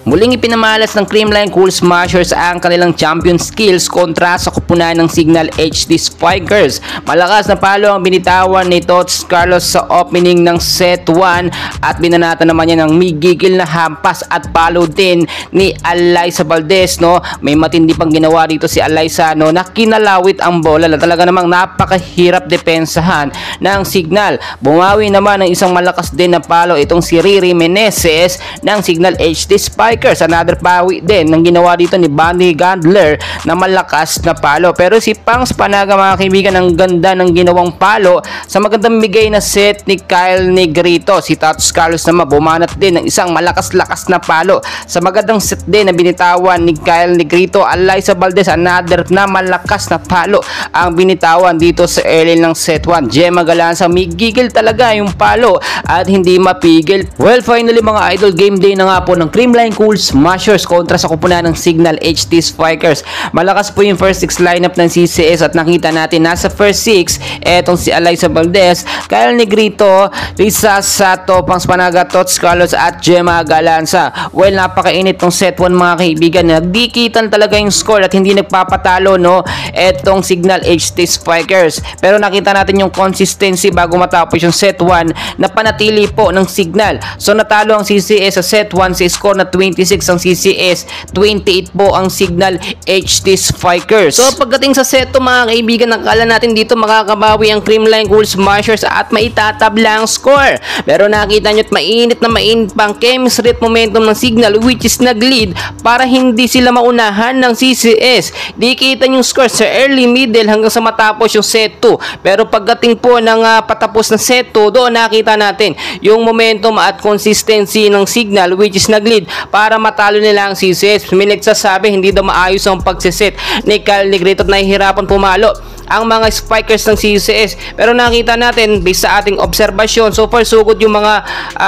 Muling ipinamalas ng Creamline Cool Smashers ang kanilang champion skills kontra sa kupunan ng Signal HD Spikers. Malakas na palo ang binitawan ni Tots Carlos sa opening ng set 1 at binanata naman niya ng migigil na hampas at palo din ni Alyssa Valdez, no? May matindi pang ginawa dito si Alyssa, no, na kinalawit ang bola. Talaga namang napakahirap depensahan ng Signal. Bumawi naman ng isang malakas din na palo itong si Riri Meneses ng Signal HD Spikers. Another pawi din ng ginawa dito ni Bunny Gandler na malakas na palo. Pero si Pangs Panaga, mga kaibigan, ang ganda ng ginawang palo sa magandang bigay na set ni Kyle Negrito. Si Tots Carlos naman bumanat din ng isang malakas-lakas na palo sa magandang set din na binitawan ni Kyle Negrito. Alyssa Valdez, another na malakas na palo ang binitawan dito sa early ng set 1. Gemma Galanza, migigil talaga yung palo at hindi mapigil. Well, finally mga idol, game day na nga po ng Creamline Cool Smashers kontra sa kupunan ng Signal HD Spikers. Malakas po yung first 6 lineup ng CCS at nakita natin nasa first 6 etong si Alyssa Valdez, Kyle Negrito, Risa Sato, Pangs Panaga, Tots Carlos at Gemma Galanza. Well, napakainit tong set 1 mga kaibigan. Nagdikitan talaga yung score at hindi nagpapatalo, no, etong Signal HD Spikers. Pero nakita natin yung consistency bago matapos yung set 1 na panatili po ng Signal. So natalo ang CCS sa set 1 sa score na 26 ang CCS, 28 po ang Signal HD Spikers. So pagdating sa set 2 mga kaibigan, nakala natin dito makakabawi ang Creamline Cool Smashers at maitatabla ang score. Pero nakita nyo at mainit na mainit pang chemistry at momentum ng Signal, which is nag-lead para hindi sila maunahan ng CCS. Di kita yung score sa early, middle hanggang sa matapos yung set 2. Pero pagdating po ng patapos ng set 2, doon nakita natin yung momentum at consistency ng Signal, which is nag-lead para matalo nila ang CCS. May nagsasabi hindi daw maayos ang pagsiset ni Kyle Negrito at nahihirapan pumalo ang mga Spikers ng CCS. Pero nakita natin based sa ating obserbasyon, so far so good yung mga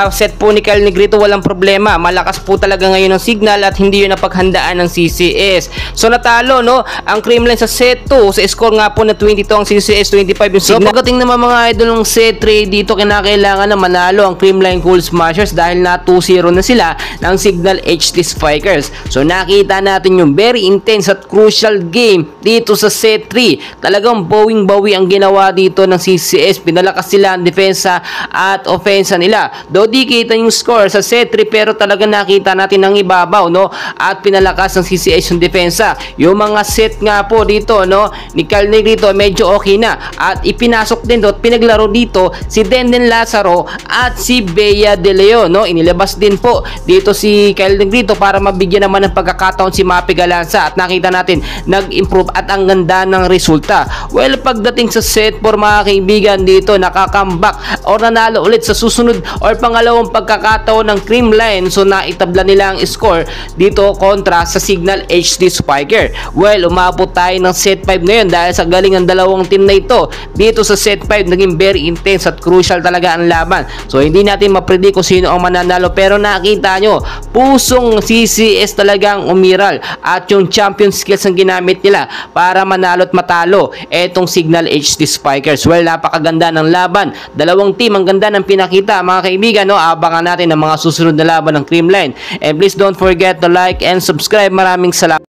set po ni Kyle Negrito, walang problema. Malakas po talaga ngayon ang Signal at hindi yun napaghandaan ng CCS. So natalo, no, ang Creamline sa set 2 sa score nga po na 22 ang CCS, 25 yung Signal. So pagdating naman mga idol ng set 3, dito kinakailangan na manalo ang Creamline Cool Smashers dahil na 2-0 na sila ng Signal HD Spikers. So nakita natin yung very intense at crucial game dito sa set 3. Talagang bowing-bawi ang ginawa dito ng CCS. Pinalakas sila ang depensa at ofensa nila. Do di kita yung score sa set 3 pero talaga nakita natin ang ibabaw, no, at pinalakas ng CCS yung depensa. Yung mga set nga po dito, no, ni Kyle Negrito medyo okay na at ipinasok din do at pinaglaro dito si Denden Lazaro at si Bea De Leon, no. Inilabas din po dito si Kyle Negrito para mabigyan naman ng pagkakataon si Mapi Galanza at nakita natin nag-improve at ang ganda ng resulta. Well, pagdating sa set 4 mga kaibigan, dito nakakambak o nanalo ulit sa susunod or pangalawang pagkakataon ng Creamline. So naitabla nila ang score dito kontra sa Signal HD Spiker. Well, umabot tayo ng set 5 ngayon dahil sa galing ng dalawang team na ito. Dito sa set 5 naging very intense at crucial talaga ang laban. So hindi natin mapredict kung sino ang mananalo pero nakita nyo, pusong CCS talagang umiral at yung champion skills ang ginamit nila para manalo at matalo etong Signal HD Spikers. Well, napakaganda ng laban. Dalawang team ang ganda ng pinakita mga kaibigan, no. Abangan natin ang mga susunod na laban ng Creamline. And please don't forget to like and subscribe. Maraming salamat.